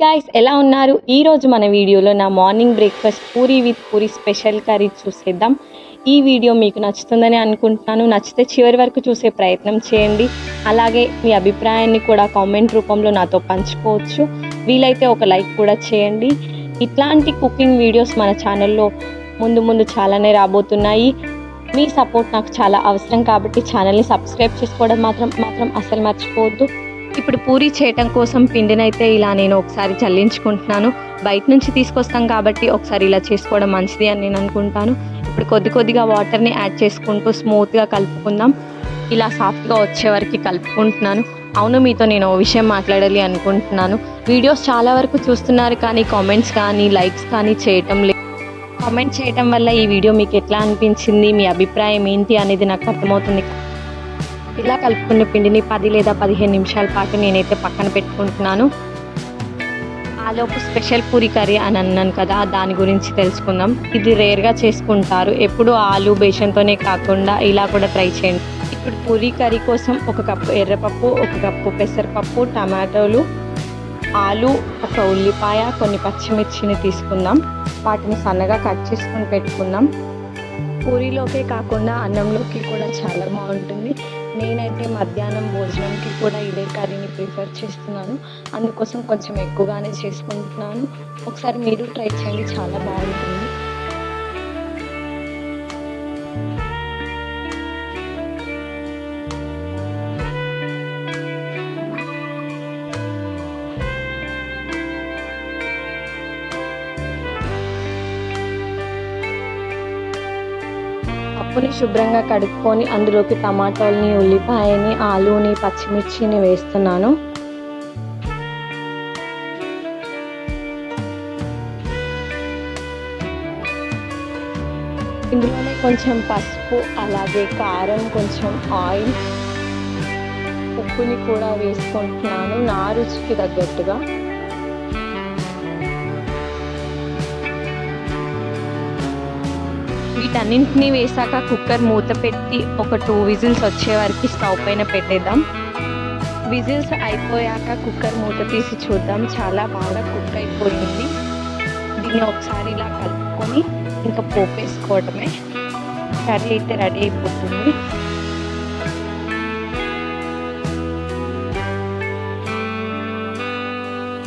Guys, ఎలా ఉన్నారు? ఈరోజు మన వీడియోలో నా morning breakfast puri with puri special curry చూసేద్దాం. ఈ వీడియో మీకు నచ్చుతుందని అనుకుంటున్నాను. నచ్చితే చివరి వరకు చూసే ప్రయత్నం చేయండి. అలాగే మీ అభిప్రాయాన్ని కూడా కామెంట్ రూపంలో నాతో పంచుకోవచ్చు. వీలైతే ఒక లైక్ కూడా చేయండి. ఇట్లాంటి కుకింగ్ వీడియోస్ మన ఛానల్లో ముందు చాలానే రాబోతున్నాయి. మీ సపోర్ట్ నాకు చాలా అవసరం కాబట్టి ఛానల్ని సబ్స్క్రైబ్ చేసుకోవడం మాత్రం అసలు మర్చిపోవద్దు. ఇప్పుడు పూరి చేయటం కోసం పిండినైతే ఇలా నేను ఒకసారి చల్లించుకుంటున్నాను. బయట నుంచి తీసుకొస్తాం కాబట్టి ఒకసారి ఇలా చేసుకోవడం మంచిది అని నేను అనుకుంటాను. ఇప్పుడు కొద్దిగా వాటర్ని యాడ్ చేసుకుంటూ స్మూత్గా కలుపుకుందాం. ఇలా సాఫ్ట్గా వచ్చే వరకు కలుపుకుంటున్నాను. అవును, మీతో నేను ఓ విషయం మాట్లాడాలి అనుకుంటున్నాను. వీడియోస్ చాలా వరకు చూస్తున్నారు కానీ కామెంట్స్ కానీ లైక్స్ కానీ చేయటం లేదు. కామెంట్ చేయటం వల్ల ఈ వీడియో మీకు ఎట్లా అనిపించింది, మీ అభిప్రాయం ఏంటి అనేది నాకు అర్థమవుతుంది. ఇలా కలుపుకున్న పిండిని 10 లేదా 15 నిమిషాల పాటు నేనైతే పక్కన పెట్టుకుంటున్నాను. ఆలోపు స్పెషల్ పూరి కర్రీ అని అన్నాను కదా, దాని గురించి తెలుసుకుందాం. ఇది రేర్గా చేసుకుంటారు. ఎప్పుడు ఆలు బేసన్తోనే కాకుండా ఇలా కూడా ట్రై చేయండి. ఇప్పుడు పూరి కర్రీ కోసం 1 కప్పు ఎర్రపప్పు, 1 కప్పు పెసరపప్పు, టమాటోలు, ఆలు, 1 ఉల్లిపాయ, కొన్ని పచ్చిమిర్చిని తీసుకుందాం. వాటిని సన్నగా కట్ చేసుకొని పెట్టుకుందాం. పూరీలోకే కాకుండా అన్నంలోకి కూడా చాలా బాగుంటుంది. నేనైతే మధ్యాహ్నం భోజనంకి కూడా ఇదే కర్రీని ప్రిఫర్ చేస్తున్నాను. అందుకోసం కొంచెం ఎక్కువగానే చేసుకుంటున్నాను. ఒకసారి మీరు ట్రై చేయండి, చాలా బాగుంటుంది. పప్పుని శుభ్రంగా కడుక్కొని అందులోకి టమాటాలని, ఉల్లిపాయని, ఆలుని, పచ్చిమిర్చిని వేస్తున్నాను. ఇందులోనే కొంచెం పసుపు, అలాగే కారం, కొంచెం ఆయిల్, ఉప్పుని కూడా వేసుకుంటున్నాను నా రుచికి తగ్గట్టుగా. వీటన్నింటినీ వేసాక కుక్కర్ మూత పెట్టి ఒక 2 విజిల్స్ వచ్చే వరకు స్టవ్ పైన పెట్టేద్దాం. విజిల్స్ అయిపోయాక కుక్కర్ మూత తీసి చూద్దాం. చాలా బాగా కుక్ అయిపోయింది. దీన్ని ఒకసారి ఇలా కలుపుకొని ఇంకా పోపేసుకోవడమే. కర్రీ అయితే రెడీ అయిపోతుంది.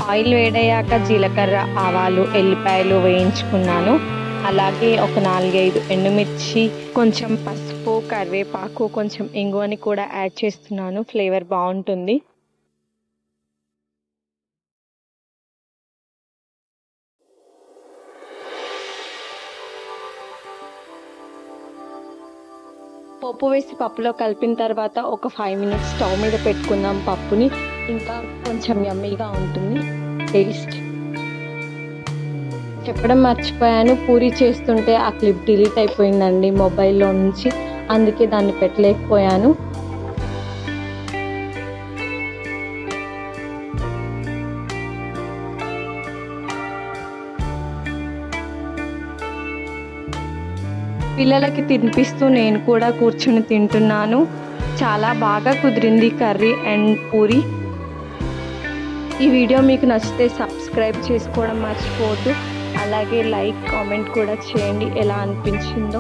ఆయిల్ వేడయ్యాక జీలకర్ర, ఆవాలు, ఎల్లిపాయలు వేయించుకున్నాను. అలాగే ఒక 4-5 ఎండుమిర్చి, కొంచెం పసుపు, కరివేపాకు, కొంచెం ఇంగువని కూడా యాడ్ చేస్తున్నాను. ఫ్లేవర్ బాగుంటుంది. పోపు వేసి పప్పులో కలిపిన తర్వాత ఒక 5 మినిట్స్ స్టవ్ మీద పెట్టుకుందాం పప్పుని. ఇంకా కొంచెం యమ్మీగా ఉంటుంది టేస్ట్. చెప్పడం మర్చిపోయాను, పూరి చేస్తుంటే ఆ క్లిప్ డిలీట్ అయిపోయిందండి మొబైల్లో నుంచి. అందుకే దాన్ని పెట్టలేకపోయాను. పిల్లలకి తినిపిస్తూ నేను కూడా కూర్చొని తింటున్నాను. చాలా బాగా కుదిరింది కర్రీ అండ్ పూరి. ఈ వీడియో మీకు నచ్చితే సబ్స్క్రైబ్ చేసుకోవడం మర్చిపోవద్దు. అలాగే లైక్, కామెంట్ కూడా చేయండి ఎలా అనిపించిందో.